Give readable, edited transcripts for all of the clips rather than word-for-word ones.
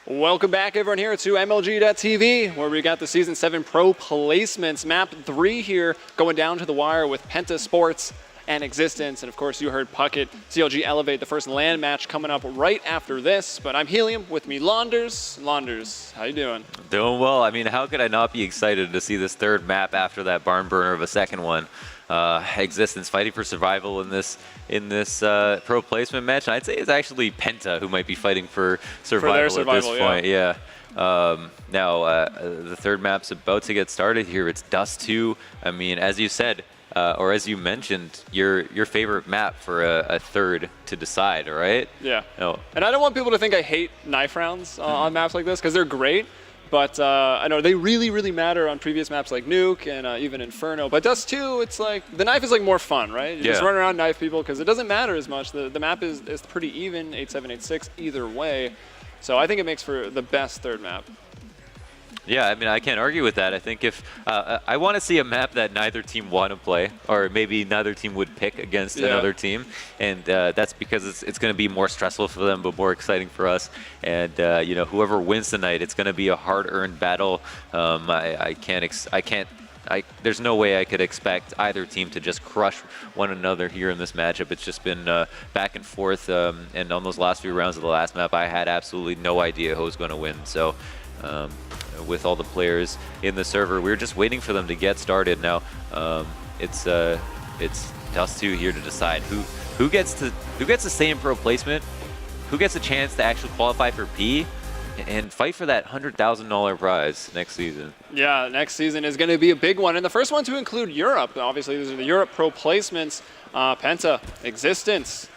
Welcome back, everyone, here to MLG.TV, where we got the Season 7 Pro Placements. Map 3 here, going down to the wire with PENTA Sports and x6tence. And, of course, you heard Puckett, CLG Elevate, the first LAN match coming up right after this. But I'm Helium, with me, Launders. Launders, how you doing? Doing well. I mean, how could I not be excited to see this third map after that barn burner of a second one? x6tence fighting for survival in this pro placement match. And I'd say it's actually PENTA who might be fighting for survival at this point. Yeah. Now the third map's about to get started here. It's Dust 2. I mean, as you said, or as you mentioned, your favorite map for a third to decide, right? Yeah. No. And I don't want people to think I hate knife rounds on maps like this, because they're great. But I know they really, really matter on previous maps like Nuke and even Inferno. But Dust 2, it's like, the knife is like more fun, right? You just run around, knife people, because it doesn't matter as much. The map is pretty even, 8-7, 8-6, either way. So I think it makes for the best third map. Yeah, I mean, I can't argue with that. I think if I want to see a map that neither team want to play, or maybe neither team would pick against another team, and that's because it's going to be more stressful for them, but more exciting for us. And you know, whoever wins tonight, it's going to be a hard-earned battle. There's no way I could expect either team to just crush one another here in this matchup. It's just been back and forth, and on those last few rounds of the last map, I had absolutely no idea who was going to win. So. With all the players in the server, we were just waiting for them to get started. Now it's Dust 2 here to decide who gets to stay in pro placement, who gets a chance to actually qualify for P, and fight for that $100,000 prize next season. Yeah, next season is going to be a big one, and the first one to include Europe. Obviously, these are the Europe pro placements. PENTA, x6tence,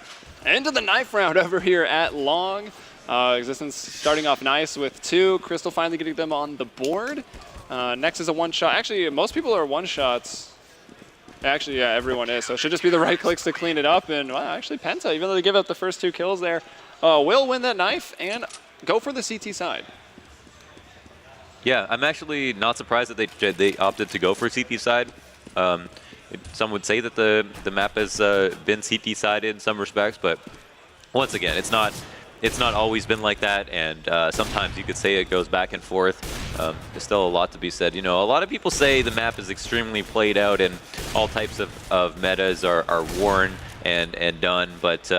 into the knife round over here at Long. x6tence starting off nice with 2. Crystal finally getting them on the board. Next is a one-shot. Actually, most people are one-shots. Actually, yeah, everyone is. So it should just be the right clicks to clean it up. And wow, actually, PENTA, even though they give up the first 2 kills there, will win that knife and go for the CT side. Yeah, I'm actually not surprised that they opted to go for CT side. Some would say that the map has been CT sided in some respects, but once again, it's not always been like that, and sometimes you could say it goes back and forth. There's still a lot to be said. You know, a lot of people say the map is extremely played out and all types of metas are worn and done, but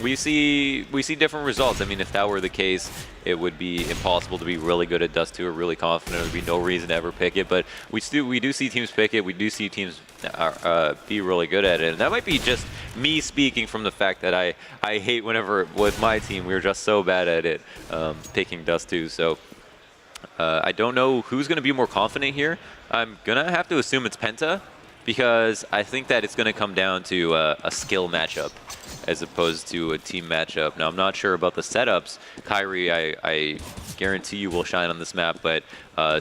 we see different results. I mean, if that were the case, it would be impossible to be really good at Dust 2 or really confident. There would be no reason to ever pick it, but we do see teams pick it. We do see teams be really good at it, and that might be just me speaking from the fact that I hate whenever with my team we were just so bad at it picking Dust 2. So I don't know who's going to be more confident here. I'm gonna have to assume it's PENTA, because I think that it's going to come down to a skill matchup as opposed to a team matchup. Now, I'm not sure about the setups. Kyrie, I guarantee you will shine on this map, but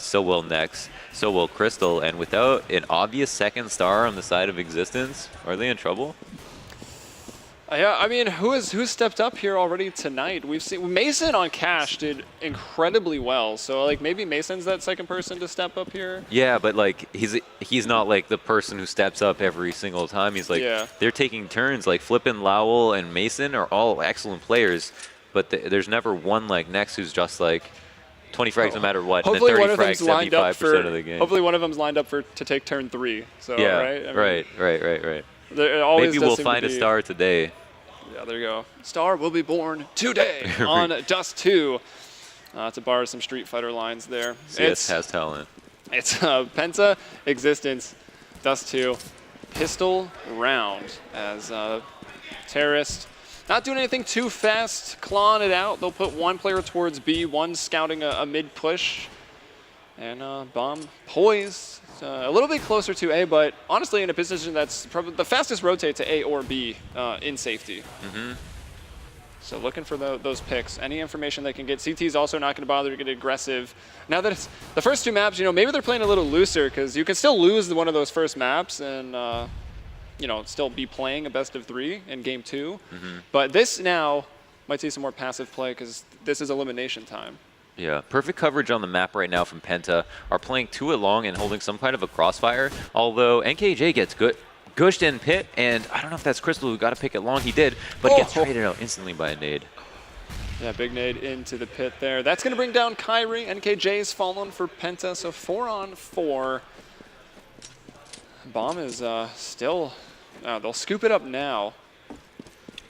so will Nex, so will Crystal. And without an obvious second star on the side of x6tence, are they in trouble? Yeah, I mean, who's stepped up here already tonight? We've seen Mason on Cash did incredibly well, so like maybe Mason's that second person to step up here. Yeah, but like he's not like the person who steps up every single time. He's like they're taking turns. Like Flippin', Lowell, and Mason are all excellent players, but there's never one like Nex who's just like 20 frags no matter what, hopefully and then 30 one of frags 75% of the game. Hopefully one of them's lined up to take turn 3. So yeah, right, I mean, right. Maybe we'll find a star today. Yeah, there you go. Star will be born today on Dust 2. To borrow some Street Fighter lines there. CS has talent. It's PENTA, x6tence, Dust 2, pistol round as Terrorist not doing anything too fast, clawing it out. They'll put one player towards B, one scouting a mid push, and bomb poised. A little bit closer to A, but honestly in a position that's probably the fastest rotate to A or B in safety. So looking for those picks. Any information they can get. CT's also not going to bother to get aggressive. Now that it's the first 2 maps, you know, maybe they're playing a little looser, because you can still lose one of those first maps and, you know, still be playing a best of 3 in game 2. But this now might see some more passive play, because this is elimination time. Yeah, perfect coverage on the map right now from PENTA. Are playing 2 along and holding some kind of a crossfire, although NKJ gets gushed in pit, and I don't know if that's Crystal who got to pick it long. He did, but gets traded out instantly by a nade. Yeah, big nade into the pit there. That's going to bring down Kyrie. NKJ's fallen for Penta, so 4-on-4. Bomb is still... they'll scoop it up now.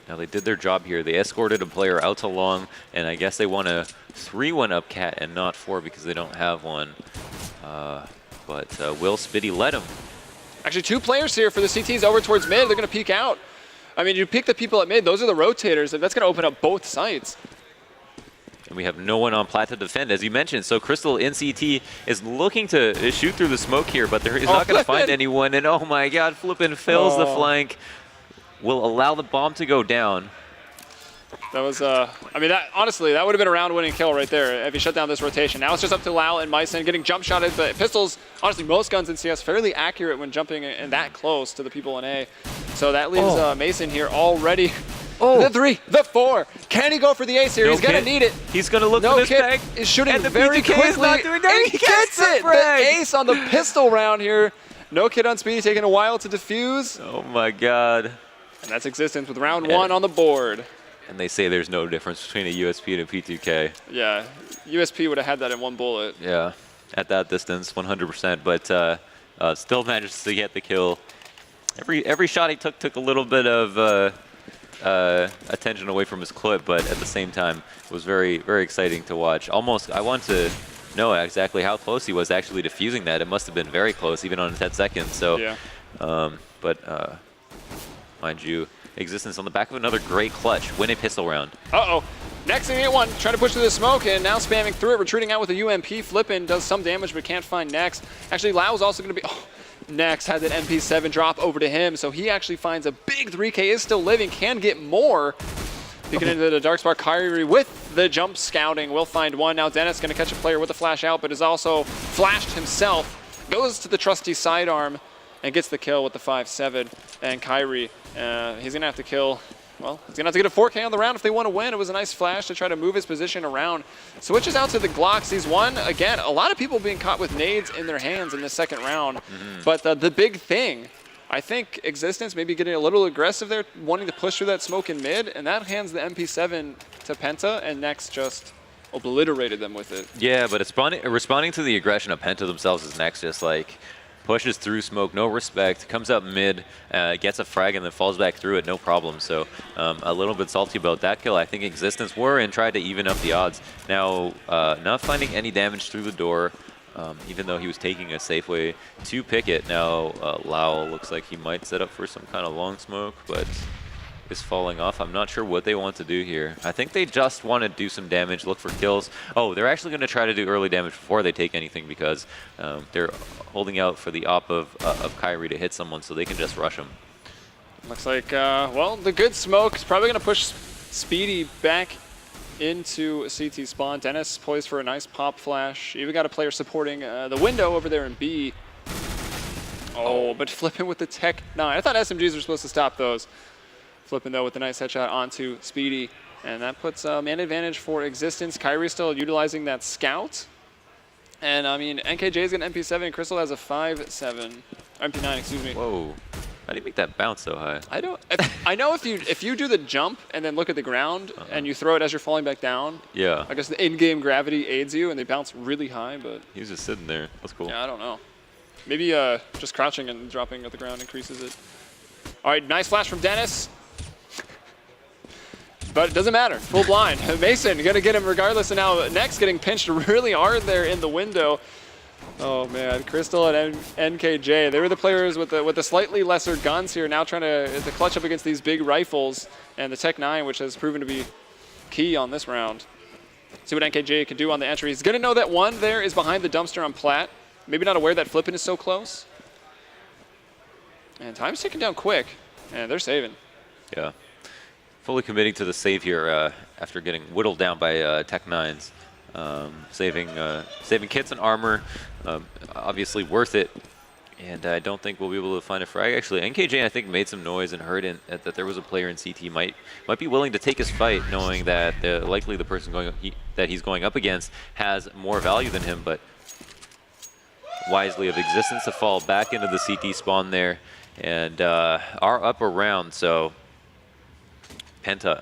Now they did their job here. They escorted a player out to long, and I guess they want a 3-1 up cat and not 4 because they don't have one. But will Spitty let him? Actually, 2 players here for the CTs over towards mid. They're going to peek out. I mean, you pick the people at mid. Those are the rotators. That's going to open up both sites. And we have no one on plat to defend, as you mentioned. So Crystal in CT is looking to shoot through the smoke here, but he's not going to find anyone. And oh my god, Flippin fills the flank. Will allow the bomb to go down. That was, I mean, honestly, that would have been a round-winning kill right there if he shut down this rotation. Now it's just up to Lau and Myson getting jump shotted. The pistols, honestly, most guns in CS fairly accurate when jumping and that close to the people in A. So that leaves Mason here already. The 3, the 4. Can he go for the ace here? He's going to need it. He's going to look for this tag. Is shooting and the very PTK quickly. Is not doing that. He gets it. The ace on the pistol round here. No kid on Speedy, taking a while to defuse. Oh my god. And that's Existence with round 1 on the board. And they say there's no difference between a USP and a P2K. Yeah, USP would have had that in 1 bullet. Yeah, at that distance, 100%. But still managed to get the kill. Every shot he took a little bit of attention away from his clip, but at the same time, it was very, very exciting to watch. Almost, I want to know exactly how close he was actually defusing that. It must have been very close, even on 10 seconds. So, yeah. Mind you, Existence on the back of another great clutch. Win a pistol round. Uh-oh. Next thing at 1, trying to push through the smoke, and now spamming through it, retreating out with a UMP. Flippin does some damage, but can't find Nex. Actually, Lau's also going to be... Nex had that MP7 drop over to him, so he actually finds a big 3K, is still living, can get more. Peeking into the Dark Spark, Kyrie with the jump scouting will find one. Now Dennis going to catch a player with a flash out, but is also flashed himself. Goes to the trusty sidearm and gets the kill with the 5-7. And Kyrie, he's going to have to kill... Well, he's going to have to get a 4K on the round if they want to win. It was a nice flash to try to move his position around. Switches out to the Glock, sees one. Again, a lot of people being caught with nades in their hands in the second round. But the big thing, I think Existence maybe getting a little aggressive there, wanting to push through that smoke in mid, and that hands the MP7 to Penta, and Nex just obliterated them with it. Yeah, but it's responding to the aggression of Penta themselves is Nex just like... pushes through smoke, no respect, comes up mid, gets a frag, and then falls back through it, no problem. So a little bit salty about that kill. I think Existence were and tried to even up the odds. Now, not finding any damage through the door, even though he was taking a safe way to pick it. Now, Lau looks like he might set up for some kind of long smoke, but is falling off. I'm not sure what they want to do here. I think they just want to do some damage, look for kills. Oh, they're actually going to try to do early damage before they take anything because they're holding out for the op of Kyrie to hit someone so they can just rush him. Looks like, well, the good smoke is probably going to push Speedy back into CT spawn. Dennis poised for a nice pop flash. Even got a player supporting the window over there in B. Oh, but Flippin with the Tech 9. I thought SMGs were supposed to stop those. Flippin though with a nice headshot onto Speedy. And that puts man advantage for Existence. Kyrie still utilizing that scout. And I mean, NKJ's got an MP7 and Crystal has a 5-7. MP9, excuse me. Whoa. How do you make that bounce so high? I don't. I know if you do the jump and then look at the ground and you throw it as you're falling back down. Yeah. I guess the in-game gravity aids you and they bounce really high, but. He was just sitting there. That's cool. Yeah, I don't know. Maybe just crouching and dropping at the ground increases it. All right, nice flash from Dennis. But it doesn't matter. Full blind. Mason going to get him regardless. And now Nex getting pinched really hard there in the window. Oh man, Crystal and NKJ. They were the players with the slightly lesser guns here. Now trying to clutch up against these big rifles and the Tech 9, which has proven to be key on this round. See what NKJ can do on the entry. He's going to know that one there is behind the dumpster on plat. Maybe not aware that Flippin is so close. And time's ticking down quick. And they're saving. Yeah. Fully committing to the save here after getting whittled down by Tech 9s. Saving kits and armor, obviously worth it. And I don't think we'll be able to find a frag. Actually, NKJ I think made some noise and heard that there was a player in CT might be willing to take his fight, knowing that likely the person that he's going up against has more value than him. But wisely of Existence to fall back into the CT spawn there, and are up around. So Penta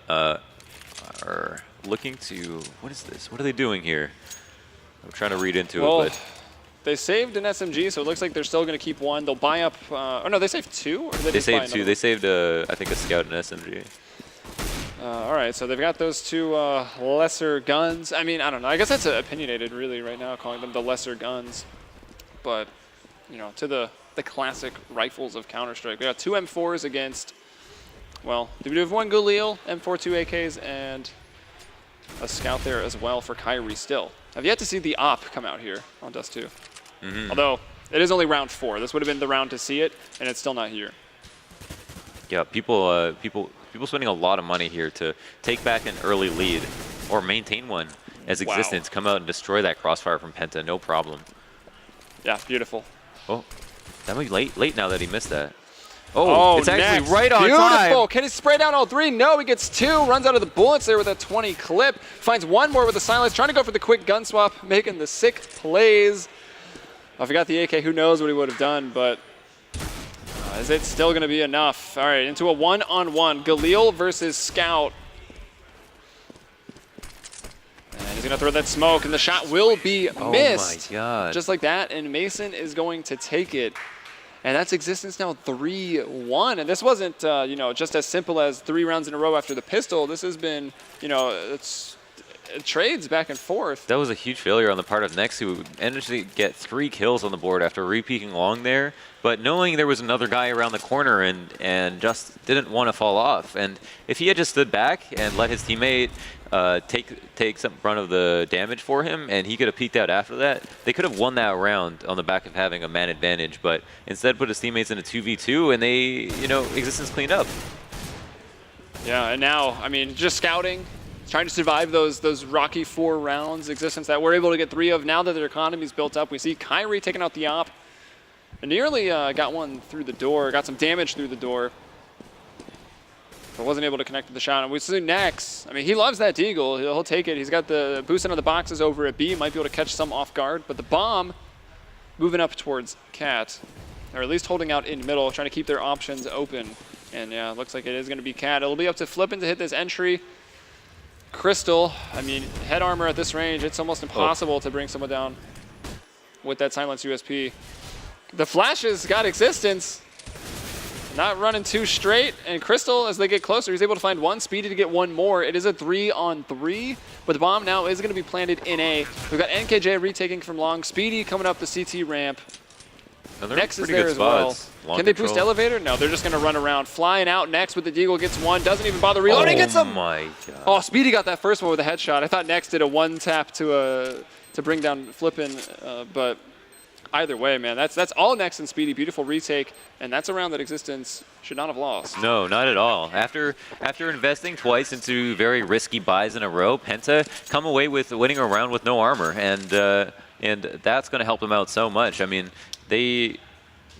are looking to, what is this? What are they doing here? I'm trying to read into well, it, but they saved an SMG, so it looks like they're still going to keep one. They'll buy up. Oh no, they saved 2. Or did they just buy saved 2. another They saved, I think, a scout and SMG. all right, so they've got those 2 lesser guns. I mean, I don't know. I guess that's opinionated, really, right now, calling them the lesser guns. But you know, to the classic rifles of Counter-Strike, we got 2 M4s against. Well, we have 1 Galil, M4, 2 AKs, and a scout there as well for Kyrie still. I've yet to see the op come out here on Dust 2. Although, it is only round 4. This would have been the round to see it, and it's still not here. Yeah, people spending a lot of money here to take back an early lead or maintain one as Existence come out and destroy that crossfire from Penta, no problem. Yeah, beautiful. Oh, that might be late now that he missed that. Oh, it's actually next. right on Beautiful. time. Can he spray down all 3? No, he gets 2. Runs out of the bullets there with a 20 clip. Finds 1 more with the silence. Trying to go for the quick gun swap, making the sick plays. I forgot the AK. Who knows what he would have done, but is it still going to be enough? All right, into a 1-on-1. Galil versus Scout. And he's going to throw that smoke, and the shot will be missed. Oh, my God. Just like that, and Mason is going to take it. And that's Existence now 3-1. And this wasn't, you know, just as simple as 3 rounds in a row after the pistol. This has been, you know, it trades back and forth. That was a huge failure on the part of Nex, who managed to get 3 kills on the board after re-peeking long there. But knowing there was another guy around the corner and just didn't want to fall off. And if he had just stood back and let his teammate take some brunt of the damage for him, and he could have peeked out after that, they could have won that round on the back of having a man advantage. But instead put his teammates in a 2v2, and they, you know, Existence cleaned up. Yeah, and now, I mean, just scouting, trying to survive those rocky 4 rounds. Existence that we're able to get 3 of. Now that their economy's built up, we see Kyrie taking out the op. And nearly got one through the door, got some damage through the door. But wasn't able to connect to the shot. And we see Nex. I mean, he loves that deagle. He'll take it. He's got the boosting on the boxes over at B. Might be able to catch some off guard. But the bomb moving up towards Cat. Or at least holding out in middle, trying to keep their options open. And yeah, it looks like it is going to be Cat. It'll be up to Flippin to hit this entry. Crystal, I mean, head armor at this range, it's almost impossible to bring someone down with that silence USP. The flashes got Existence. Not running 2 straight, and Crystal, as they get closer, he's able to find 1, Speedy to get 1 more. It is a 3-on-3, but the bomb now is going to be planted in A. We've got NKJ retaking from long, Speedy coming up the CT ramp. Nex is there as well. Can they boost elevator? No, they're just going to run around. Flying out Nex with the deagle, gets 1, doesn't even bother reloading, gets him! Oh my God. Oh, Speedy got that first one with a headshot. I thought Nex did a 1-tap to bring down Flippin, but either way, man, that's all Nex and Speedy. Beautiful retake, and that's a round that Existence should not have lost. No, not at all. After investing twice into very risky buys in a row, Penta come away with winning a round with no armor, and that's going to help them out so much. I mean, they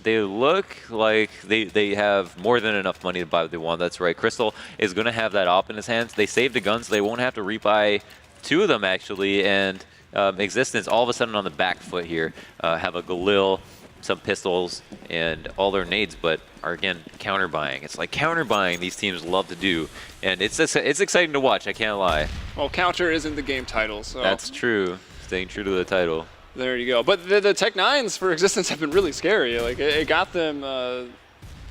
look like they have more than enough money to buy what they want. That's right. Crystal is going to have that op in his hands. They saved the guns. So they won't have to rebuy 2 of them, actually, and Existence all of a sudden on the back foot here, have a Galil, some pistols, and all their nades, but are again counter buying. It's like counter buying these teams love to do, and it's exciting to watch. I can't lie. Well, counter isn't the game title, so that's true. Staying true to the title. There you go. But the Tech 9s for Existence have been really scary. Like it got them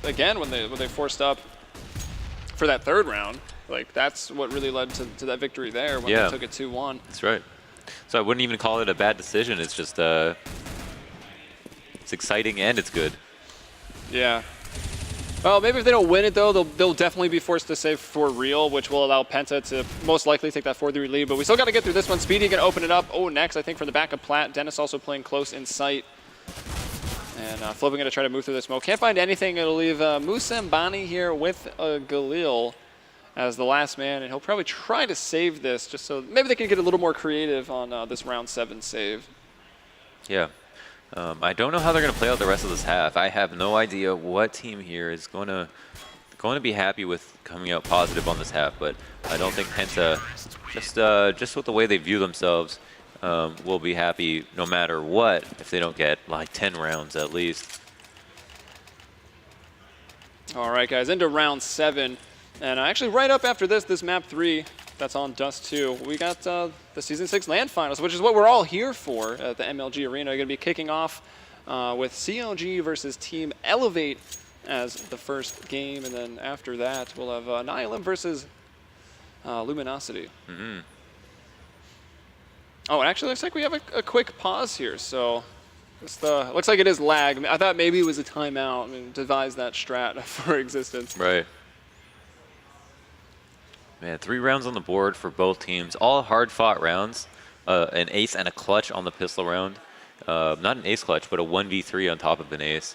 again when they forced up for that 3rd round. Like that's what really led to that victory there when they took it 2-1. That's right. So I wouldn't even call it a bad decision. It's just it's exciting and it's good. Yeah. Well, maybe if they don't win it though, they'll definitely be forced to save for real, which will allow Penta to most likely take that 4-3 lead. But we still got to get through this one. Speedy gonna open it up. Oh, Nex, I think from the back of Platt. Dennis also playing close in sight. And Flippin gonna try to move through the smoke. Can't find anything. It'll leave Musambani here with Galil as the last man, and he'll probably try to save this just so maybe they can get a little more creative on this round 7 save. Yeah. I don't know how they're going to play out the rest of this half. I have no idea what team here is going to be happy with coming out positive on this half, but I don't think Penta, just with the way they view themselves, will be happy no matter what if they don't get like 10 rounds at least. All right, guys, into round 7. And actually right up after this map 3, That's on Dust 2. We got the Season 6 LAN Finals, which is what we're all here for at the MLG Arena. Going to be kicking off with CLG versus Team Elevate as the first game, and then after that, we'll have Nihilum versus Luminosity. Mm-hmm. Oh, and actually looks like we have a quick pause here, so looks like it is lag. I thought maybe it was a timeout. I mean, devise that strat for existence. Right. Man, 3 rounds on the board for both teams. All hard-fought rounds. An ace and a clutch on the pistol round. Not an ace clutch, but a 1v3 on top of an ace.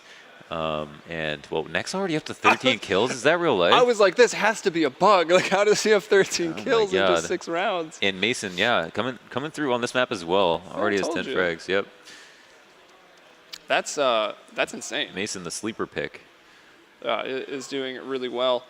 And, well, Nex already up to 13 kills. Is that real life? I was like, this has to be a bug. Like, how does he have 13 kills in just 6 rounds? And Mason, yeah, coming through on this map as well. Already has 10 frags, yep. That's insane. Mason, the sleeper pick. Is doing really well.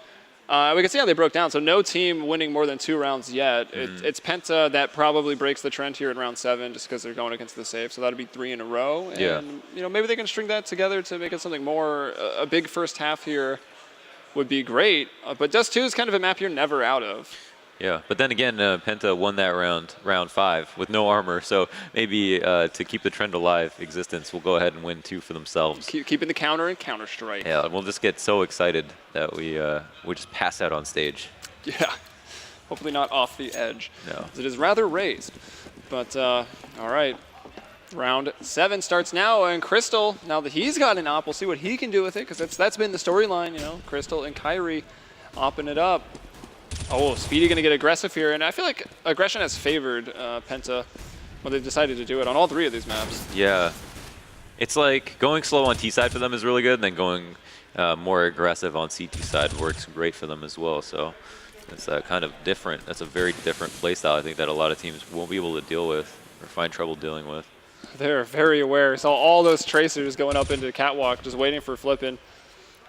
We can see how they broke down. So no team winning more than 2 rounds yet. It's Penta that probably breaks the trend here in round 7 just because they're going against the save. So that'll be 3 in a row. And, you know, maybe they can string that together to make it something more. A big first half here would be great. But Dust 2 is kind of a map you're never out of. Yeah, but then again, Penta won that round 5 with no armor. So maybe to keep the trend alive, Existence will go ahead and win 2 for themselves. Keeping the counter and Counter-Strike. Yeah, we'll just get so excited that we just pass out on stage. Yeah, hopefully not off the edge. No. It is rather raised. But all right, round 7 starts now, and Crystal, now that he's got an op, we'll see what he can do with it, because that's been the storyline, you know, Crystal and Kyrie opping it up. Oh, Speedy going to get aggressive here, and I feel like aggression has favored Penta when they've decided to do it on all 3 of these maps. Yeah. It's like going slow on T side for them is really good, and then going more aggressive on CT side works great for them as well. So it's kind of different. That's a very different playstyle, I think, that a lot of teams won't be able to deal with or find trouble dealing with. They're very aware. Saw all those tracers going up into the catwalk, just waiting for flipping.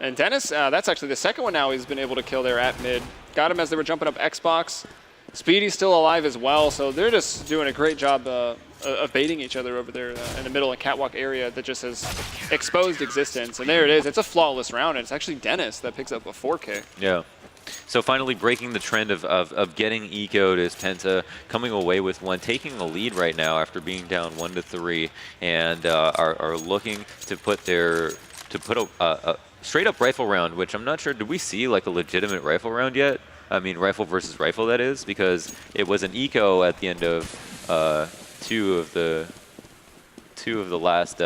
And Dennis, that's actually the second one now he's been able to kill there at mid. Got him as they were jumping up Xbox. Speedy's still alive as well, so they're just doing a great job of baiting each other over there in the middle and catwalk area that just has exposed Existence. And there it is. It's a flawless round, and it's actually Dennis that picks up a 4K. Yeah. So finally breaking the trend of getting eco'd is Penta coming away with 1, taking the lead right now after being down 1-3, and are looking to put a straight up rifle round, which I'm not sure, did we see like a legitimate rifle round yet? I mean, rifle versus rifle, that is, because it was an eco at the end of 2 of the last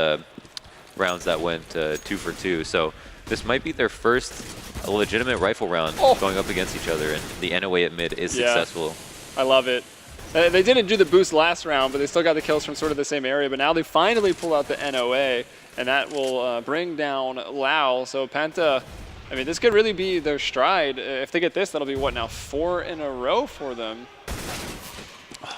rounds that went 2 for 2. So this might be their first legitimate rifle round going up against each other, and the NOA at mid is successful. I love it. They didn't do the boost last round, but they still got the kills from sort of the same area. But now they finally pull out the NOA, and that will bring down Lau. So Penta, I mean, this could really be their stride. If they get this, that'll be, what now, 4 in a row for them.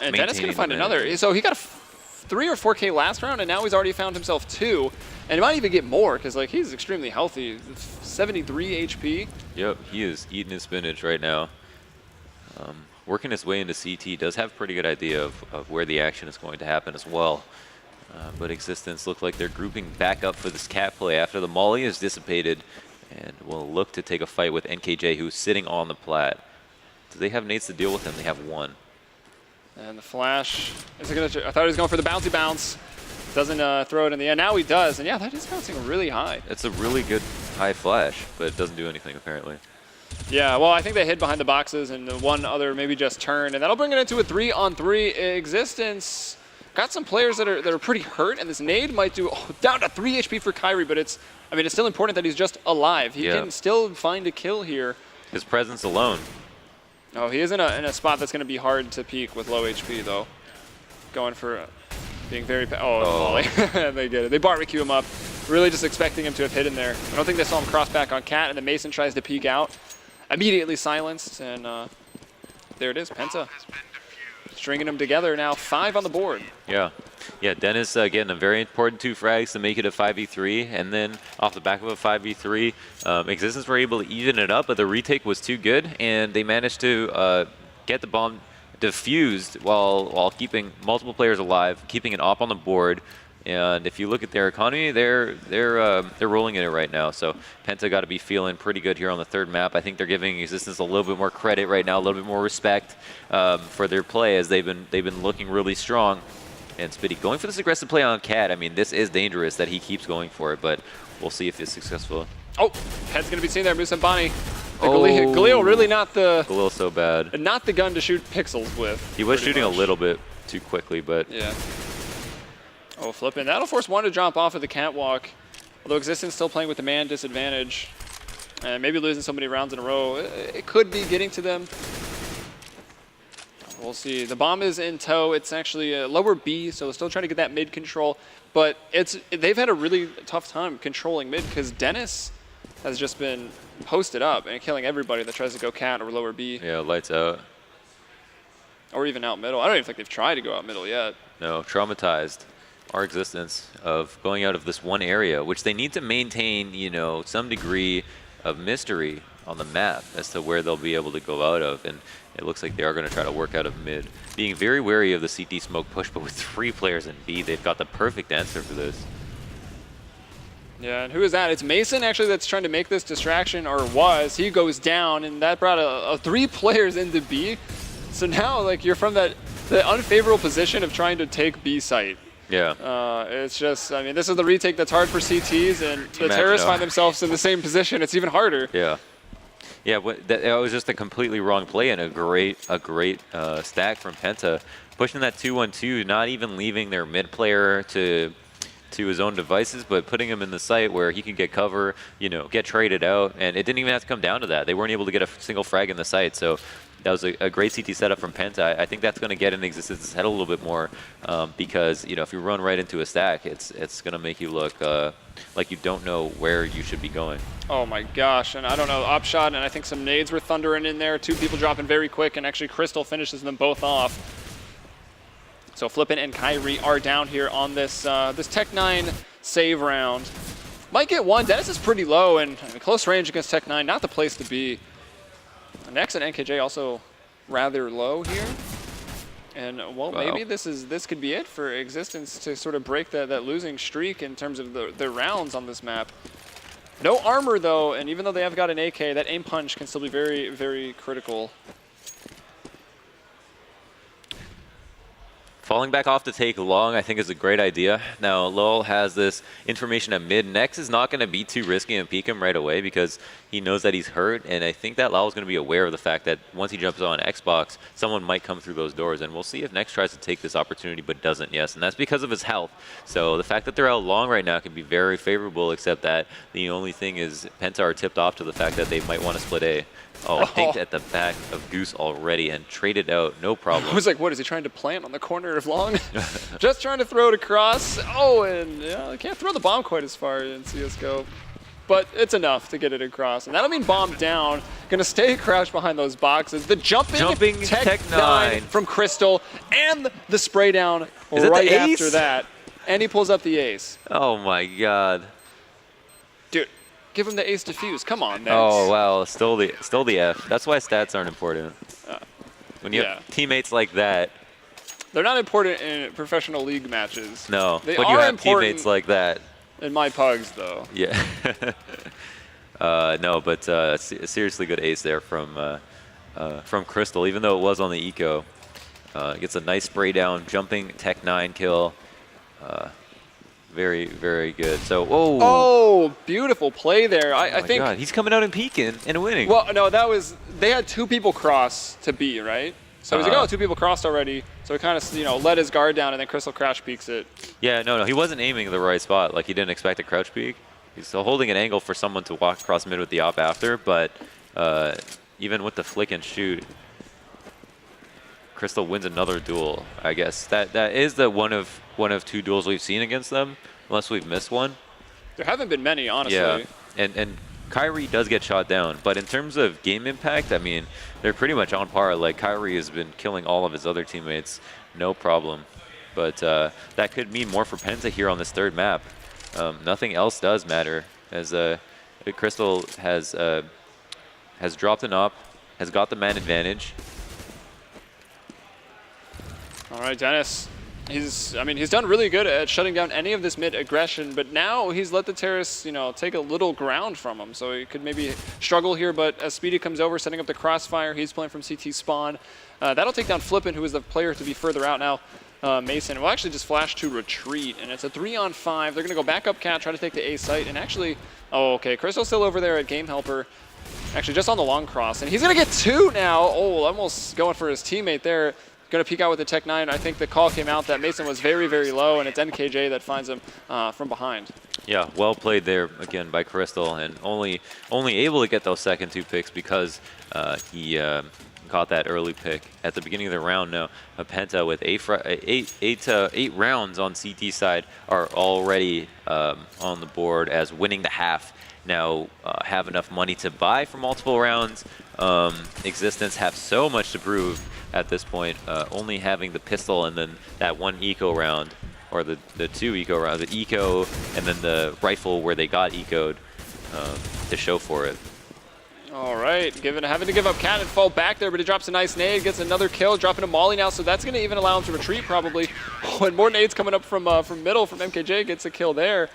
And Dennis going to find another. So he got a 3 or 4K last round, and now he's already found himself 2. And he might even get more, because like he's extremely healthy. 73 HP. Yep, he is eating his spinach right now. Working his way into CT, does have a pretty good idea of where the action is going to happen as well. But Existence look like they're grouping back up for this cat play after the molly is dissipated, and will look to take a fight with NKJ, who's sitting on the plat. Do they have nades to deal with him? They have 1. And the flash, I thought he was going for the bouncy bounce. Doesn't throw it in the end. Now he does, and yeah, that is bouncing really high. It's a really good high flash, but it doesn't do anything apparently. Yeah, well, I think they hid behind the boxes, and the one other maybe just turned, and that'll bring it into a 3-on-3 Existence. Got some players that are pretty hurt, and this nade might do down to 3 HP for Kyrie, but it's still important that he's just alive. He can still find a kill here. His presence alone. Oh, he is in a spot that's going to be hard to peek with low HP, though. Going for being very... Molly. They get it. They barbecue him up, really just expecting him to have hit in there. I don't think they saw him cross back on Cat, and then Mason tries to peek out. Immediately silenced, and there it is, Penta. Stringing them together now, 5 on the board. Yeah, Dennis getting a very important 2 frags to make it a 5v3, and then off the back of a 5v3, Existence were able to even it up, but the retake was too good, and they managed to get the bomb defused while keeping multiple players alive, keeping an op on the board, And if you look at their economy, they're rolling in it right now. So Penta got to be feeling pretty good here on the third map. I think they're giving Existence a little bit more credit right now, a little bit more respect for their play, as they've been looking really strong. And Spitty going for this aggressive play on Cat. I mean, this is dangerous that he keeps going for it, but we'll see if it's successful. Oh, Cat's gonna be seen there, Musambani. Oh. Galil really not the Galil's so bad. Not the gun to shoot pixels with. He was shooting a little bit too quickly, but yeah. Oh, flipping. That'll force one to jump off of the catwalk. Although Existence still playing with the man disadvantage. And maybe losing so many rounds in a row. It could be getting to them. We'll see. The bomb is in tow. It's actually a lower B, so still trying to get that mid control. But they've had a really tough time controlling mid because Dennis has just been posted up and killing everybody that tries to go cat or lower B. Yeah, lights out. Or even out middle. I don't even think they've tried to go out middle yet. No, traumatized our existence of going out of this one area, which they need to maintain, you know, some degree of mystery on the map as to where they'll be able to go out of. And it looks like they are going to try to work out of mid. Being very wary of the CT smoke push, but with 3 players in B, they've got the perfect answer for this. Yeah, and who is that? It's Mason, actually, that's trying to make this distraction, or was. He goes down, and that brought 3 players into B. So now, like, you're from the unfavorable position of trying to take B site. Yeah. It's just, I mean, this is the retake that's hard for CTs, and the terrorists find themselves in the same position. It's even harder. Yeah. Yeah, that was just a completely wrong play and a great stack from Penta. Pushing that 2-1-2, not even leaving their mid player to his own devices, but putting him in the site where he can get cover, you know, get traded out. And it didn't even have to come down to that. They weren't able to get a single frag in the site. So that was a great CT setup from Penta. I think that's going to get in Existence's head a little bit more because, you know, if you run right into a stack, it's going to make you look like you don't know where you should be going. Oh my gosh, and I don't know, op shot, and I think some nades were thundering in there. 2 people dropping very quick, and actually Crystal finishes them both off. So Flippin and Kyrie are down here on this this Tech 9 save round. Might get one. Dennis is pretty low, and I mean, close range against Tech 9, not the place to be. Next and NKJ also rather low here. And well, wow. Maybe this could be it for Existence to sort of break that losing streak in terms of the rounds on this map. No armor though, and even though they have got an AK, that aim punch can still be very, very critical. Falling back off to take long, I think, is a great idea. Now, Lowell has this information at mid. Nex is not going to be too risky and peek him right away because he knows that he's hurt, and I think that Lowell's going to be aware of the fact that once he jumps on Xbox, someone might come through those doors, and we'll see if Nex tries to take this opportunity but doesn't, yes, and that's because of his health. So the fact that they're out long right now can be very favorable, except that the only thing is Penta are tipped off to the fact that they might want to split A. Oh, pinked at the back of Goose already and traded out, no problem. I was like, what, is he trying to plant on the corner of long? Just trying to throw it across. Oh, and yeah, can't throw the bomb quite as far in CSGO. But it's enough to get it across. And that'll mean bomb down. Gonna stay crouched behind those boxes. The jumping Tech 9 from Crystal and the spray down right after that. And he pulls up the ace. Oh my god. Dude, give him the ace defuse. Come on, Nex. Oh wow, still the F. That's why stats aren't important. When you have teammates like that. They're not important in professional league matches. No, they but you have teammates like that. In my pugs, though. Yeah. No, but a seriously good ace there from Crystal, even though it was on the eco. Gets a nice spray down, jumping Tech 9 kill. Very, very good. So, whoa. Oh, beautiful play there. I think. God, he's coming out and peeking and winning. Well, no, they had 2 people cross to B, right? So he's like, oh, 2 people crossed already. So he kind of, you know, let his guard down, and then Crystal crash peeks it. Yeah, no, he wasn't aiming the right spot. Like, he didn't expect a crouch peek. He's still holding an angle for someone to walk across mid with the op after, but even with the flick and shoot, Crystal wins another duel, I guess. That is the one of 2 duels we've seen against them, unless we've missed one. There haven't been many, honestly. Yeah, and Kyrie does get shot down, but in terms of game impact, I mean, they're pretty much on par. Like, Kyrie has been killing all of his other teammates, no problem. But that could mean more for Penta here on this 3rd map. Nothing else does matter, as Crystal has dropped an op, has got the man advantage. All right, Dennis. I mean, he's done really good at shutting down any of this mid aggression, but now he's let the terrorists, take a little ground from him. So he could maybe struggle here, but as Speedy comes over, setting up the crossfire, he's playing from CT spawn. That'll take down Flippin, who is the player to be further out now. Mason will actually just flash to retreat, and it's a 3-on-5. They're going to go back up cat, try to take the A site, and actually, oh, okay, Crystal's still over there at Game Helper. Actually, just on the long cross, and he's going to get 2 now. Oh, almost going for his teammate there. Going to peek out with the Tech 9. I think the call came out that Mason was very, very low, and it's NKJ that finds him from behind. Yeah, well played there again by Crystal, and only able to get those second 2 picks because he caught that early pick at the beginning of the round. Now, PENTA with 8 rounds on CT side are already on the board as winning the half. Now have enough money to buy for multiple rounds. X6tence have so much to prove at this point, only having the pistol and then that 1 eco round, or the 2 eco rounds, the eco and then the rifle where they got ecoed to show for it. All right, having to give up cat and fall back there, but he drops a nice nade, gets another kill, dropping a molly now, so that's going to even allow him to retreat probably. Oh, and more nades coming up from middle from MKJ, gets a kill there.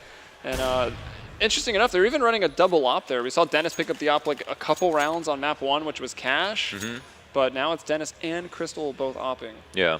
And interesting enough, they're even running a double op there. We saw Dennis pick up the op like a couple rounds on map 1, which was Cash. But now it's Dennis and Crystal both opping. Yeah.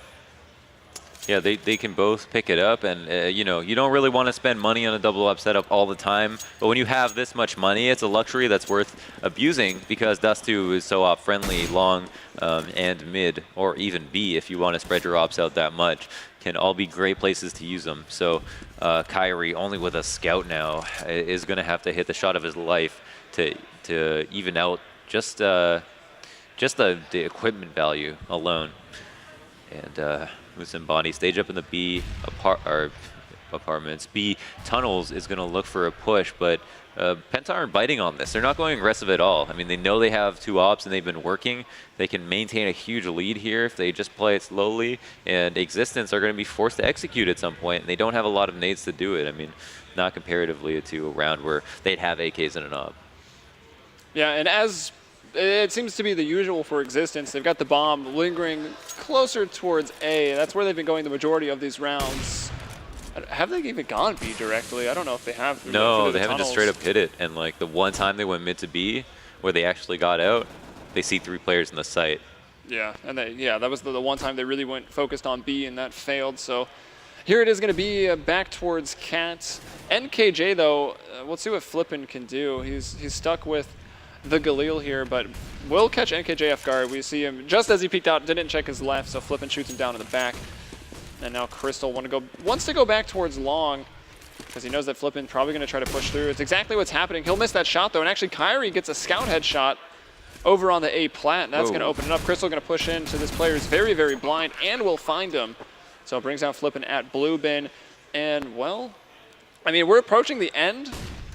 Yeah, they can both pick it up, and you don't really want to spend money on a double up setup all the time, but when you have this much money, it's a luxury that's worth abusing because Dust 2 is so op friendly, long and mid, or even B if you want to spread your ops out that much, can all be great places to use them. So Kyrie, only with a scout now, is going to have to hit the shot of his life to even out just the equipment value alone. And Musambani stage up in the B apartments. B tunnels is going to look for a push, but PENTA aren't biting on this. They're not going aggressive at all. I mean, they know they have 2 ops and they've been working. They can maintain a huge lead here if they just play it slowly, and X6tence are going to be forced to execute at some point, and they don't have a lot of nades to do it. I mean, not comparatively to a round where they'd have AKs and an op. Yeah, and as it seems to be the usual for X6tence, they've got the bomb lingering closer towards A. That's where they've been going the majority of these rounds. Have they even gone B directly? I don't know if they have. No, they haven't just straight up hit it. And like the one time they went mid to B, where they actually got out, they see 3 players in the site. Yeah, and that was the one time they really went focused on B, and that failed. So here it is going to be back towards Cat. NKJ though, we'll see what Flippin can do. He's stuck with the Galil here, but will catch NKJ off guard. We see him just as he peeked out, didn't check his left, so Flippin shoots him down in the back. And now Crystal wants to go back towards long because he knows that Flippin probably going to try to push through. It's exactly what's happening. He'll miss that shot though, and actually Kyrie gets a scout headshot over on the A plat, and that's going to open it up. Crystal going to push into this player who's very, very blind and will find him. So it brings out Flippin at blue bin. And well, I mean, we're approaching the end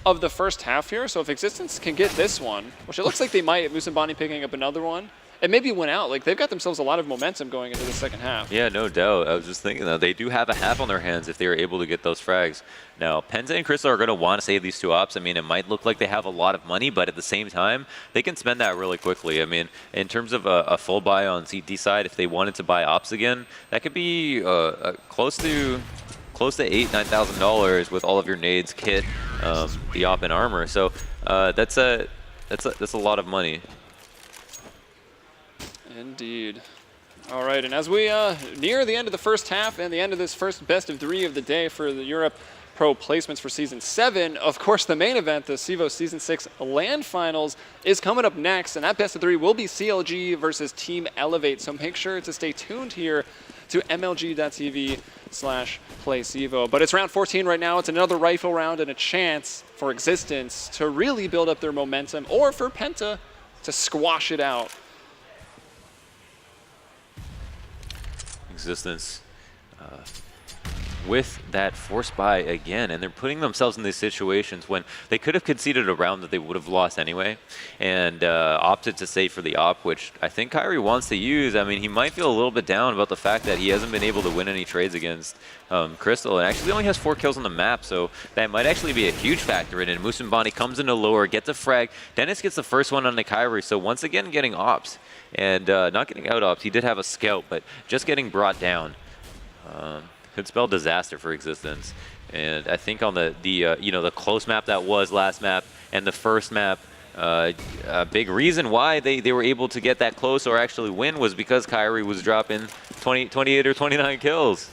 of the first half here, so if X6tence can get this one, which it looks like they might, Musambani picking up another one, and maybe win out. Like, they've got themselves a lot of momentum going into the second half. Yeah, no doubt. I was just thinking, though, they do have a half on their hands if they are able to get those frags. Now, PENTA and Crystal are going to want to save these 2 ops. I mean, it might look like they have a lot of money, but at the same time, they can spend that really quickly. I mean, in terms of a full buy on CT side, if they wanted to buy ops again, that could be close to $8,000-9,000 with all of your nades, kit, the op and armor. So that's a lot of money. Indeed. All right, and as we near the end of the first half and the end of this first best of 3 of the day for the Europe Pro placements for Season 7, of course, the main event, the CEVO Season 6 LAN Finals, is coming up next, and that best of 3 will be CLG versus Team Elevate, so make sure to stay tuned here to mlg.tv/playcevo. But it's round 14 right now. It's another rifle round and a chance for X6tence to really build up their momentum, or for PENTA to squash it out. X6tence with that force buy again, and they're putting themselves in these situations when they could have conceded a round that they would have lost anyway, and opted to save for the op, which I think Kyrie wants to use. I mean, he might feel a little bit down about the fact that he hasn't been able to win any trades against Crystal, and actually only has 4 kills on the map, so that might actually be a huge factor in it. Musambani comes into lower, gets a frag. Dennis gets the first one on the Kyrie, so once again getting ops, and not getting out ops. He did have a scout, but just getting brought down. could spell disaster for Existence. And I think on the you know, the close map that was last map and the first map, a big reason why they were able to get that close or actually win was because Kyrie was dropping 28 or 29 kills.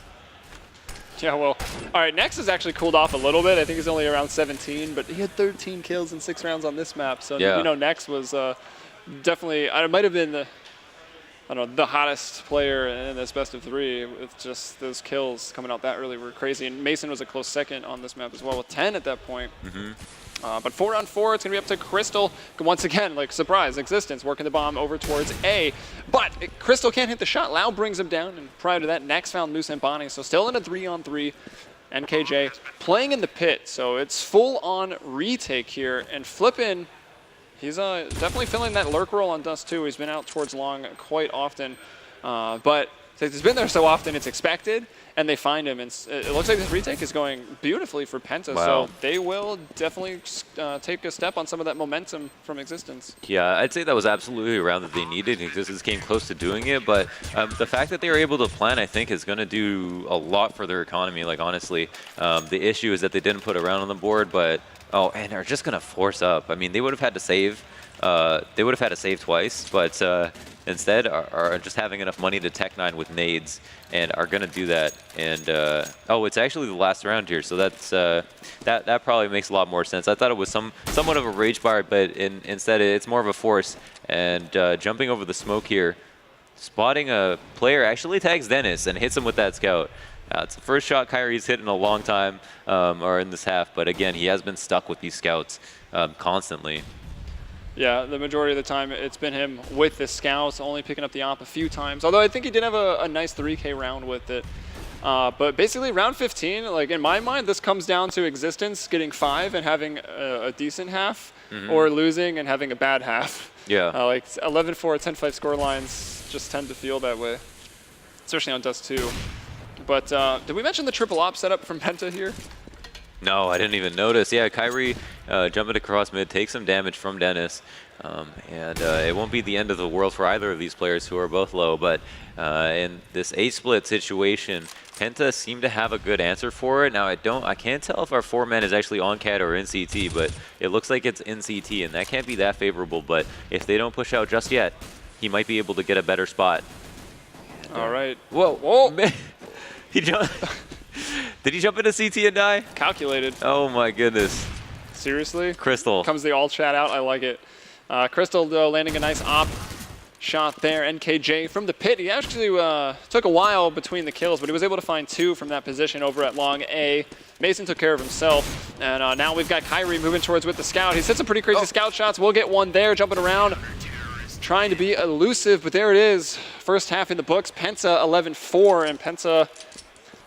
Yeah, well, all right, Nex has actually cooled off a little bit. I think he's only around 17, but he had 13 kills in 6 rounds on this map. So, yeah. you know, Nex was definitely, it might have been the, I don't know, the hottest player in this best of 3 with just those kills coming out that early were crazy. And Mason was a close second on this map as well with 10 at that point. But 4-on-4, it's going to be up to Crystal. Once again, like, surprise, Existence working the bomb over towards A. But Crystal can't hit the shot. Lau brings him down, and prior to that, Nex found Moose and Bonnie. So still in a 3-on-3. NKJ playing in the pit, so it's full-on retake here. And Flippin', he's definitely filling that lurk role on Dust too. He's been out towards long quite often. But since he's been there so often, it's expected. And they find him, and it looks like this retake is going beautifully for Penta, so they will definitely take a step on some of that momentum from Existence. Yeah, I'd say that was absolutely a round that they needed. Existence came close to doing it, but the fact that they were able to plan, I think, is going to do a lot for their economy, like, honestly. The issue is that they didn't put a round on the board, but, and are just going to force up. I mean, they would have had to save. They would have had to save twice, but instead are just having enough money to Tech 9 with nades and are going to do that. And it's actually the last round here, so that's that probably makes a lot more sense. I thought it was somewhat of a rage bar, but instead it's more of a force. And jumping over the smoke here, spotting a player, actually tags Dennis and hits him with that scout. It's the first shot Kyrie's hit in a long time, or in this half, but again, he has been stuck with these scouts constantly. Yeah, the majority of the time it's been him with the scouts, only picking up the op a few times. Although I think he did have a nice 3K round with it. But basically round 15, like in my mind, this comes down to Existence getting 5 and having a decent half, or losing and having a bad half. Yeah. Like 11-4, 10-5 score lines just tend to feel that way, especially on Dust 2. But did we mention the triple op setup from Penta here? No, I didn't even notice. Yeah, Kyrie jumping across mid, takes some damage from Dennis. And it won't be the end of the world for either of these players who are both low. But in this A-split situation, Penta seemed to have a good answer for it. Now, I can't tell if our 4-man is actually on CAT or in CT, but it looks like it's in CT, and that can't be that favorable. But if they don't push out just yet, he might be able to get a better spot. All right. Whoa, whoa. Man. He jumped. Did he jump into CT and die? Calculated. Oh my goodness. Seriously? Crystal. Comes the all chat out. I like it. Crystal, though, landing a nice op shot there. NKJ from the pit. He actually took a while between the kills, but he was able to find 2 from that position over at long A. Mason took care of himself. And now we've got Kyrie moving towards with the scout. He's hit some pretty crazy scout shots. We'll get one there, jumping around, trying to be elusive, but there it is. First half in the books. Penta 11-4, and Penta,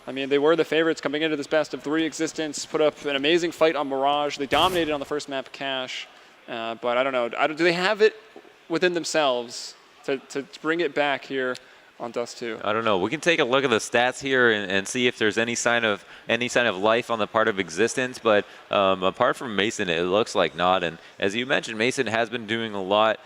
I mean, they were the favorites coming into this best of 3. Existence put up an amazing fight on Mirage. They dominated on the first map, Cash. But I don't know. Do they have it within themselves to bring it back here on Dust 2? I don't know. We can take a look at the stats here and see if there's any sign of life on the part of Existence. But apart from Mason, it looks like not. And as you mentioned, Mason has been doing a lot.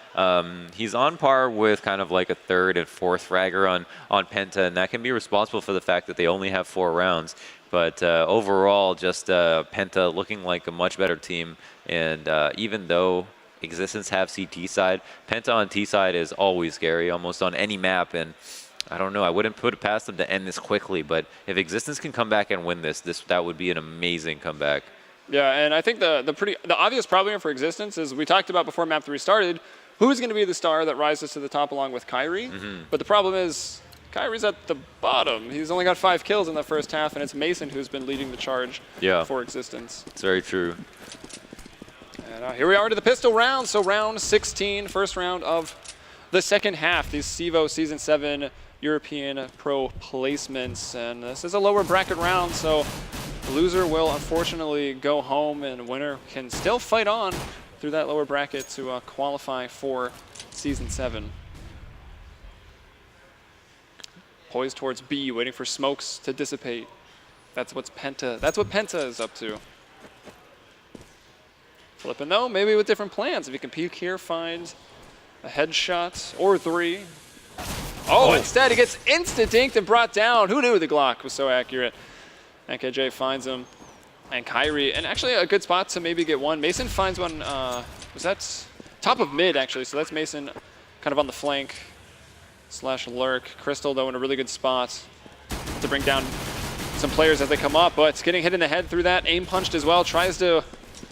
He's on par with kind of like a 3rd and 4th fragger on Penta, and that can be responsible for the fact that they only have 4 rounds. But overall, just Penta looking like a much better team. And even though Existence have CT side, Penta on T side is always scary, almost on any map. And I don't know, I wouldn't put it past them to end this quickly, but if Existence can come back and win that would be an amazing comeback. Yeah, and I think the obvious problem for Existence is we talked about before map 3 started, who's going to be the star that rises to the top along with Kyrie? But the problem is Kyrie's at the bottom. He's only got 5 kills in the first half, and it's Mason who's been leading the charge for Existence. It's very true. And here we are to the pistol round. So round 16, first round of the second half. These CEVO Season 7 European Pro placements. And this is a lower bracket round, so the loser will unfortunately go home, and winner can still fight on through that lower bracket to qualify for Season 7. Poised towards B, waiting for smokes to dissipate. That's what Penta is up to. Flipping though, maybe with different plans. If you can peek here, find a headshot or 3. Oh, instead he gets instant-dinked and brought down. Who knew the Glock was so accurate? NKJ finds him. And Kyrie, and actually a good spot to maybe get one. Mason finds one, was that top of mid, actually, so that's Mason kind of on the flank / lurk. Crystal, though, in a really good spot to bring down some players as they come up, but getting hit in the head through that, aim punched as well, tries to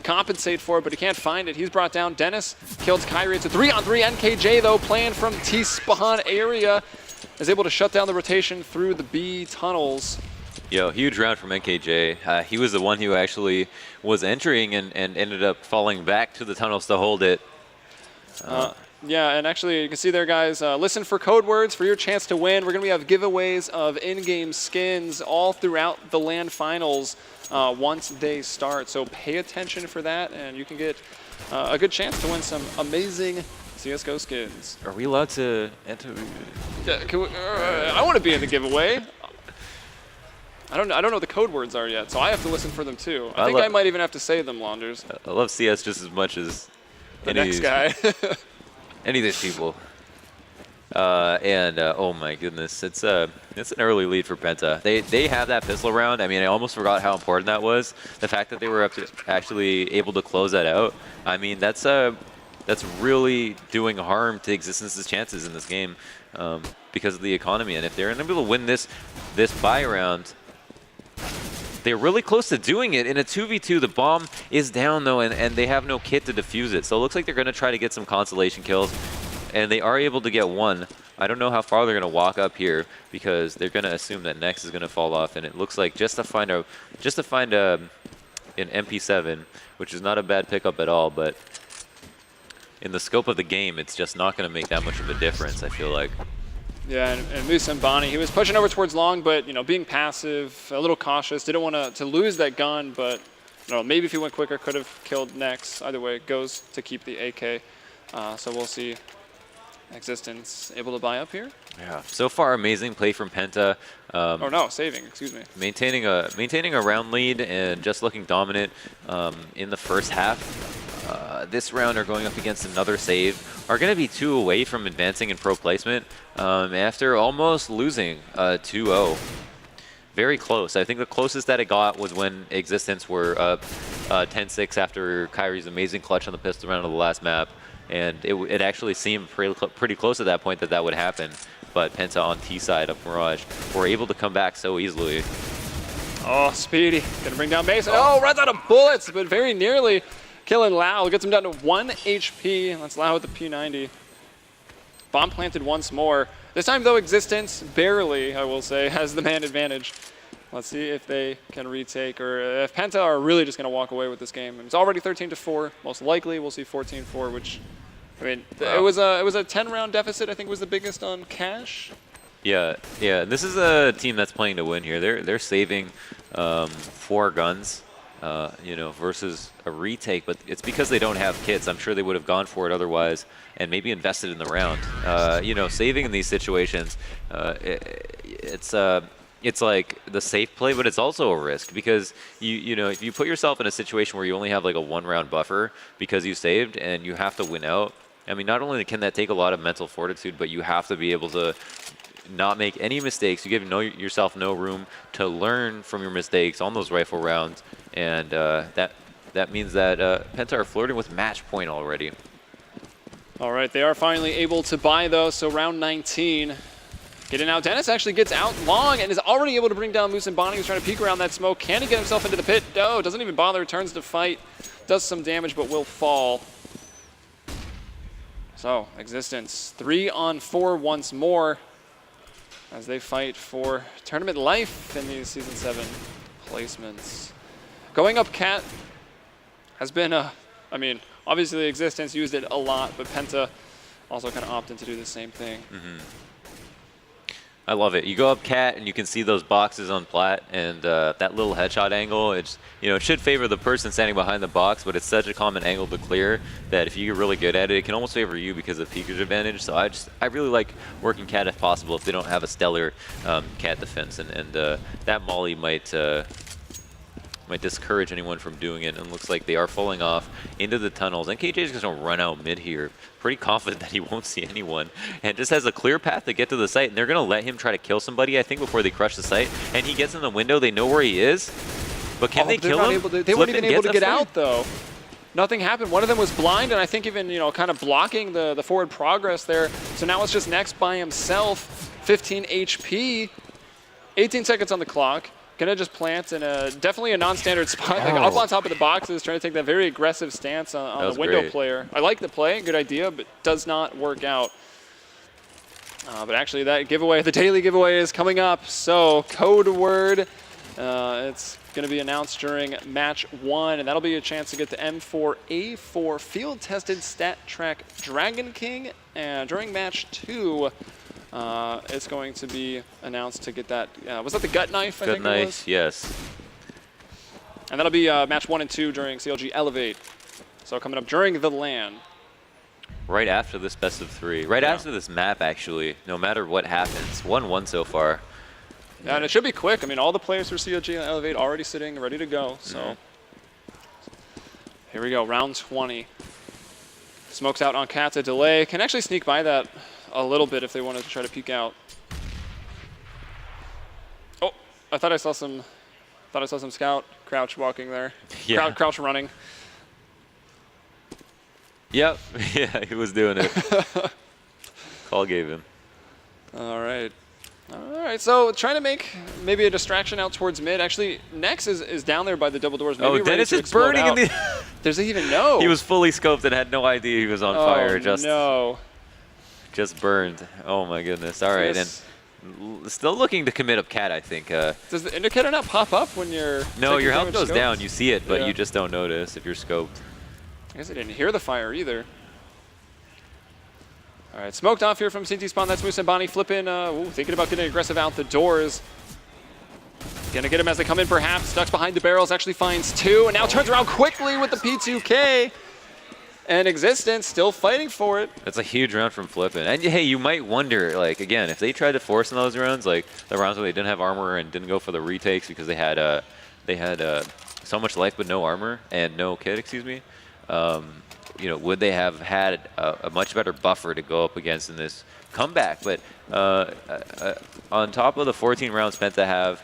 compensate for it, but he can't find it. He's brought down. Dennis kills Kyrie. It's a 3-on-3. NKJ, though, playing from T-spawn area, is able to shut down the rotation through the B tunnels. Yo, huge round from NKJ. He was the one who actually was entering and ended up falling back to the tunnels to hold it. Yeah, and actually you can see there, guys, listen for code words for your chance to win. We're going to have giveaways of in-game skins all throughout the LAN finals once they start. So pay attention for that, and you can get a good chance to win some amazing CSGO skins. Are we allowed to enter? Yeah, I want to be in the giveaway. I don't know what the code words are yet, so I have to listen for them too. I think I might even have to say them, Launders. I love CS just as much as the next guy. Any of these people. Oh my goodness, it's an early lead for Penta. They have that pistol round. I mean, I almost forgot how important that was. The fact that they were actually able to close that out. I mean, that's really doing harm to Existence's chances in this game because of the economy. And if they're able to win this buy round, they're really close to doing it. In a 2v2, the bomb is down, though, and they have no kit to defuse it. So it looks like they're going to try to get some consolation kills, and they are able to get one. I don't know how far they're going to walk up here because they're going to assume that Nex is going to fall off, and it looks like just to find an MP7, which is not a bad pickup at all, but in the scope of the game, it's just not going to make that much of a difference, I feel like. Yeah, and Musa Mbani, he was pushing over towards long, but being passive, a little cautious, didn't want to lose that gun, but maybe if he went quicker, could have killed Nex. Either way, goes to keep the AK. So we'll see Existence able to buy up here. Yeah, so far amazing play from Penta. Oh no, saving, excuse me. Maintaining a round lead and just looking dominant in the first half. This round are going up against another save. Are going to be 2 away from advancing in pro placement after almost losing 2-0. Very close. I think the closest that it got was when Existence were up 10-6 after Kyrie's amazing clutch on the pistol round of the last map. And it actually seemed pretty close at that point that would happen. But Penta on T side of Mirage were able to come back so easily. Oh, Speedy. Gonna bring down Mason. Oh, runs out of bullets, but very nearly killing Lau. Gets him down to 1 HP. That's Lau with the P90. Bomb planted once more. This time, though, Existence barely, I will say, has the man advantage. Let's see if they can retake, or if Penta are really just going to walk away with this game. It's already 13-4. Most likely, we'll see 14-4, which, I mean, wow. It was a 10-round deficit. I think was the biggest on cash. Yeah. This is a team that's playing to win here. They're saving 4 guns, versus a retake, but it's because they don't have kits. I'm sure they would have gone for it otherwise, and maybe invested in the round. Saving in these situations, it's like the safe play, but it's also a risk because if you put yourself in a situation where you only have like a 1-round buffer because you saved and you have to win out. I mean, not only can that take a lot of mental fortitude, but you have to be able to not make any mistakes. You give yourself no room to learn from your mistakes on those rifle rounds, and that means that Penta are flirting with match point already. All right, they are finally able to buy, though, so round 19. Getting out. Dennis actually gets out long and is already able to bring down Musa Mbani, who's trying to peek around that smoke. Can he get himself into the pit? No, doesn't even bother. Turns to fight. Does some damage, but will fall. So, Existence 3-on-4 once more as they fight for tournament life in these Season 7 placements. Going up Cat has been obviously Existence used it a lot, but Penta also kind of opted to do the same thing. Mm-hmm. I love it. You go up Cat and you can see those boxes on plat, and that little headshot angle, it should favor the person standing behind the box, but it's such a common angle to clear that if you get really good at it, it can almost favor you because of peekage advantage. So I really like working Cat if possible if they don't have a stellar Cat defense, and that molly might discourage anyone from doing it. And it looks like they are falling off into the tunnels. And KJ is just going to run out mid here. Pretty confident that he won't see anyone. And just has a clear path to get to the site. And they're going to let him try to kill somebody, I think, before they crush the site. And he gets in the window. They know where he is. But can they kill him? They weren't even able to get out, though. Nothing happened. One of them was blind, and I think even, kind of blocking the forward progress there. So now it's just Next by himself. 15 HP. 18 seconds on the clock. Gonna just plant in definitely a non-standard spot. Like up on top of the boxes, trying to take that very aggressive stance on the window player. I like the play, good idea, but does not work out. But actually that giveaway, the daily giveaway is coming up. So code word, it's gonna be announced during match 1, and that'll be a chance to get the M4A4 field-tested stat track Dragon King. And during match 2, it's going to be announced to get that. Was that the gut knife? I think it was? Gut knife, yes. And that'll be match 1 and 2 during CLG Elevate. So coming up during the LAN. Right after this best of 3. Right after this map, actually. No matter what happens. 1-1 so far. Yeah, and it should be quick. I mean, all the players for CLG Elevate already sitting, ready to go. So here we go, round 20. Smokes out on Cat to delay. Can actually sneak by that a little bit if they wanted to try to peek out. Oh, I thought I saw some scout crouch walking there. Yeah. Crouch running. Yep. Yeah, he was doing it. Call gave him. All right. All right, so trying to make maybe a distraction out towards mid. Actually, Nex is down there by the double doors. Maybe Dennis is burning in the... Does he even know? He was fully scoped and had no idea he was on fire. Just burned. Oh my goodness. All right, and still looking to commit up Cat, I think. Does the indicator not pop up when you're... No, your health goes down. You see it, but you just don't notice if you're scoped. I guess I didn't hear the fire either. All right, smoked off here from CT spawn. That's Moose and Bonnie flipping, thinking about getting aggressive out the doors. Gonna get him as they come in perhaps. Ducks behind the barrels, actually finds 2, and now turns around quickly with the P2K. And Existence still fighting for it. That's a huge round from Flippin'. And hey, you might wonder, like, again, if they tried to force in those rounds, like the rounds where they didn't have armor and didn't go for the retakes because they had so much life but no armor and no kit, excuse me. Would they have had a much better buffer to go up against in this comeback? But on top of the 14 rounds Penta have,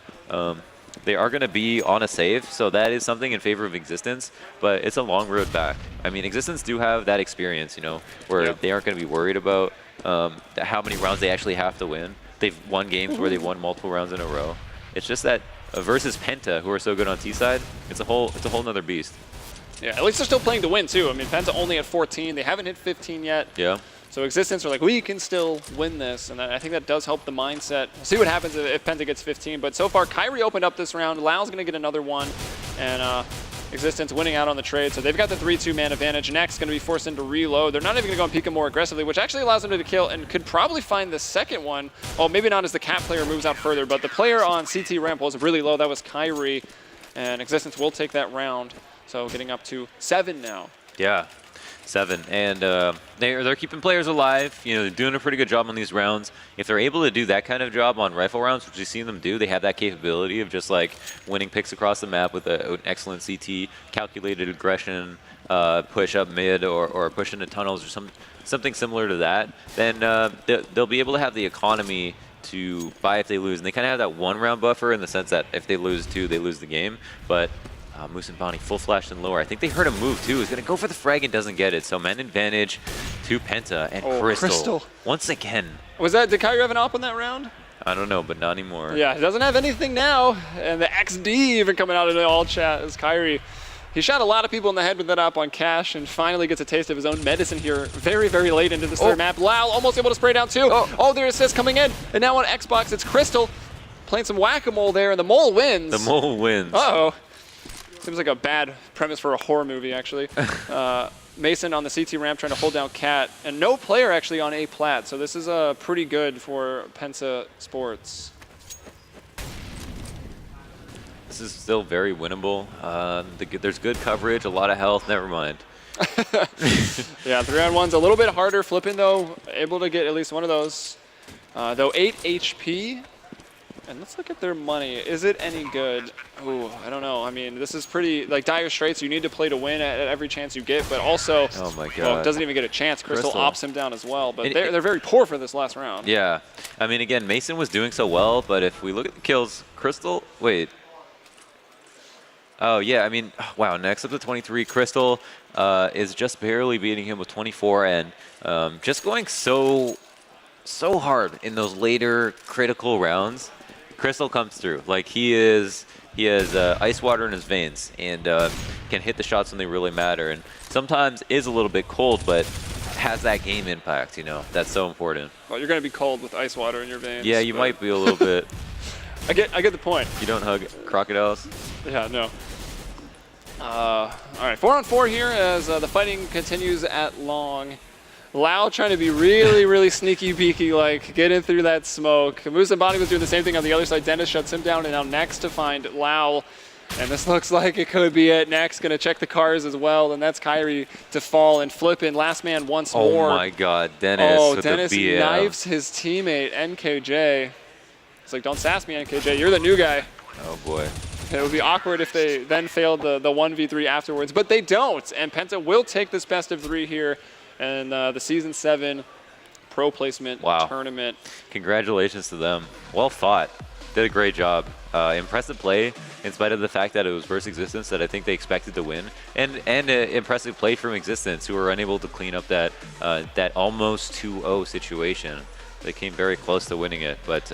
they are going to be on a save, so that is something in favor of Existence, but it's a long road back. I mean, Existence do have that experience, where they aren't going to be worried about how many rounds they actually have to win. They've won games where they've won multiple rounds in a row. It's just that versus Penta, who are so good on T-side, it's a whole nother beast. Yeah, at least they're still playing to win, too. I mean, Penta only at 14. They haven't hit 15 yet. Yeah. So Existence are like, we can still win this, and I think that does help the mindset. We'll see what happens if Penta gets 15, but so far, Kyrie opened up this round. Lau's going to get another one, and Existence winning out on the trade. So they've got the 3-2 man advantage. Next, going to be forced into reload. They're not even going to go and peek him more aggressively, which actually allows them to kill and could probably find the second one. Oh, maybe not as the Cat player moves out further, but the player on CT ramp was really low. That was Kyrie, and Existence will take that round. So getting up to 7 now. Yeah. 7, and they're keeping players alive. They're doing a pretty good job on these rounds. If they're able to do that kind of job on rifle rounds, which we've seen them do, they have that capability of just like winning picks across the map with an excellent CT, calculated aggression, push up mid or push into tunnels or something similar to that. Then they'll be able to have the economy to buy if they lose, and they kind of have that 1 round buffer in the sense that if they lose 2, they lose the game. But Moose and Bonnie full flash and lower. I think they heard a move too. He's going to go for the frag and doesn't get it. So man advantage to Penta and Crystal. Once again. Did Kyrie have an op on that round? I don't know, but not anymore. Yeah, he doesn't have anything now. And the XD even coming out of the all chat is Kyrie. He shot a lot of people in the head with that op on Cash and finally gets a taste of his own medicine here very, very late into this third map. Lau almost able to spray down too. There's assist coming in. And now on Xbox, it's Crystal playing some whack-a-mole there, and the mole wins. The mole wins. Uh-oh. Seems like a bad premise for a horror movie, actually. Mason on the CT ramp trying to hold down Cat, and no player actually on A plat, so this is pretty good for Penta Sports. This is still very winnable. There's good coverage, a lot of health, never mind. Yeah, 3-on-1's a little bit harder. Flipping, though, able to get at least one of those. Though 8 HP. And let's look at their money. Is it any good? Ooh, I don't know. I mean, this is pretty, like, dire straits. You need to play to win at every chance you get, but also, oh my God. Well, doesn't even get a chance. Crystal opts him down as well, but they're very poor for this last round. Yeah. I mean, again, Mason was doing so well, but if we look at the kills, Crystal, wait. Oh, yeah, I mean, wow, next up to 23. Crystal is just barely beating him with 24, and just going so hard in those later critical rounds. Crystal comes through. Like, he has ice water in his veins and can hit the shots when they really matter. And sometimes is a little bit cold, but has that game impact, you know. That's so important. Well, you're going to be cold with ice water in your veins. Yeah, you might be a little bit. I get the point. You don't hug crocodiles? Yeah, no. All right, 4-on-4 here as the fighting continues at long. Lau trying to be really sneaky beaky, like getting through that smoke. Musabani was doing the same thing on the other side. Dennis shuts him down, and now next to find Lau. And this looks like it could be it. Next, going to check the cars as well, and that's Kyrie to fall and flip in. Last man once more. Oh my God, Dennis. Oh, with Dennis the BM. knifes his teammate, NKJ. It's like, don't sass me, NKJ. You're the new guy. Oh boy. It would be awkward if they then failed the 1v3 afterwards, but they don't. And Penta will take this best of 3 here. And the Season 7 Pro Placement Tournament. Congratulations to them. Well fought. Did a great job. Impressive play, in spite of the fact that it was versus Existence that I think they expected to win. And impressive play from Existence, who were unable to clean up that almost 2-0 situation. They came very close to winning it. But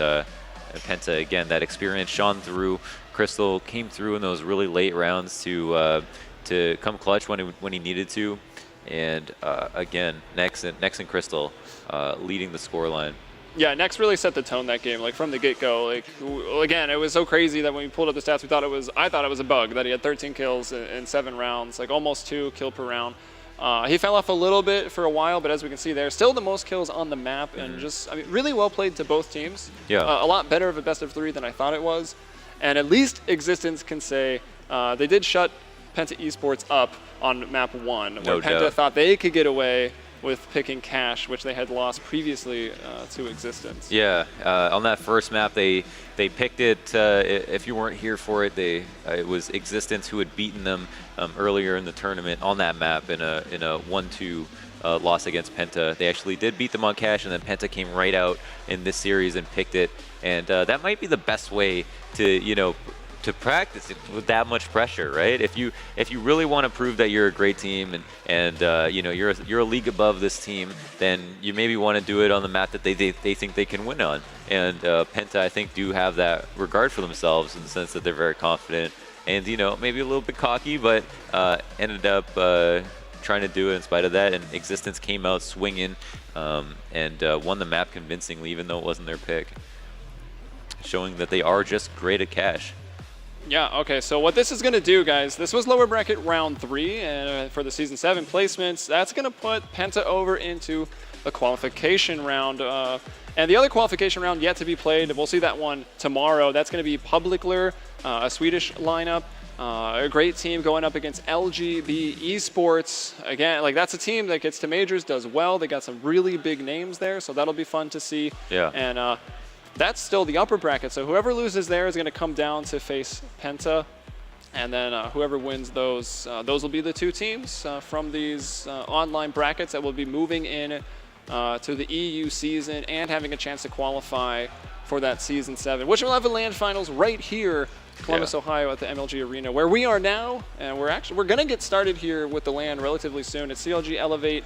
Penta, again, that experience shone through. Crystal came through in those really late rounds to come clutch when he needed to. And again, Nex and Crystal leading the scoreline. Yeah, Nex really set the tone that game, like from the get-go. Like again, it was so crazy that when we pulled up the stats, I thought it was a bug that he had 13 kills in 7 rounds, like almost 2 kills per round. He fell off a little bit for a while, but as we can see there, still the most kills on the map, and just, I mean, really well played to both teams. Yeah. A lot better of a best of 3 than I thought it was. And at least Existence can say they did shut Penta Esports up on map 1, where Penta thought they could get away with picking cash, which they had lost previously to Existence. Yeah, on that first map, they picked it. If you weren't here for it, it was Existence who had beaten them earlier in the tournament on that map in a 1-2 loss against Penta. They actually did beat them on cash, and then Penta came right out in this series and picked it. And that might be the best way to practice it with that much pressure, right? If you really want to prove that you're a great team and you're a league above this team, then you maybe want to do it on the map that they think they can win on. And Penta, I think, do have that regard for themselves in the sense that they're very confident and maybe a little bit cocky, but ended up trying to do it in spite of that. And Existence came out swinging and won the map convincingly, even though it wasn't their pick, showing that they are just great at cash. Yeah, okay, so what this is going to do, guys, this was lower bracket round 3 and for the Season 7 placements. That's going to put Penta over into a qualification round. And the other qualification round yet to be played, we'll see that one tomorrow. That's going to be Publicler, a Swedish lineup. A great team going up against LGB Esports. Again, like that's a team that gets to majors, does well. They got some really big names there, so that'll be fun to see. Yeah. And that's still the upper bracket, so whoever loses there is going to come down to face Penta, and then whoever wins those will be the 2 teams from these online brackets that will be moving in to the EU season and having a chance to qualify for that Season 7, which will have a LAN finals right here, Columbus, Ohio, at the MLG Arena, where we are now, and we're going to get started here with the LAN relatively soon. It's CLG Elevate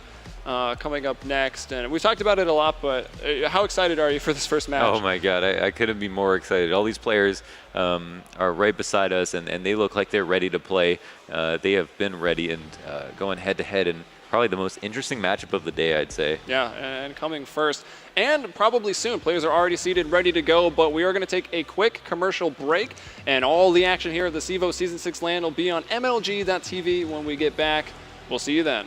coming up next, and we've talked about it a lot, but how excited are you for this first match? Oh my God, I couldn't be more excited. All these players are right beside us, and they look like they're ready to play. They have been ready and going head-to-head, and probably the most interesting matchup of the day, I'd say. Yeah, and coming first, and probably soon. Players are already seated, ready to go, but we are going to take a quick commercial break, and all the action here at the CEVO Season 6 LAN will be on MLG.tv when we get back. We'll see you then.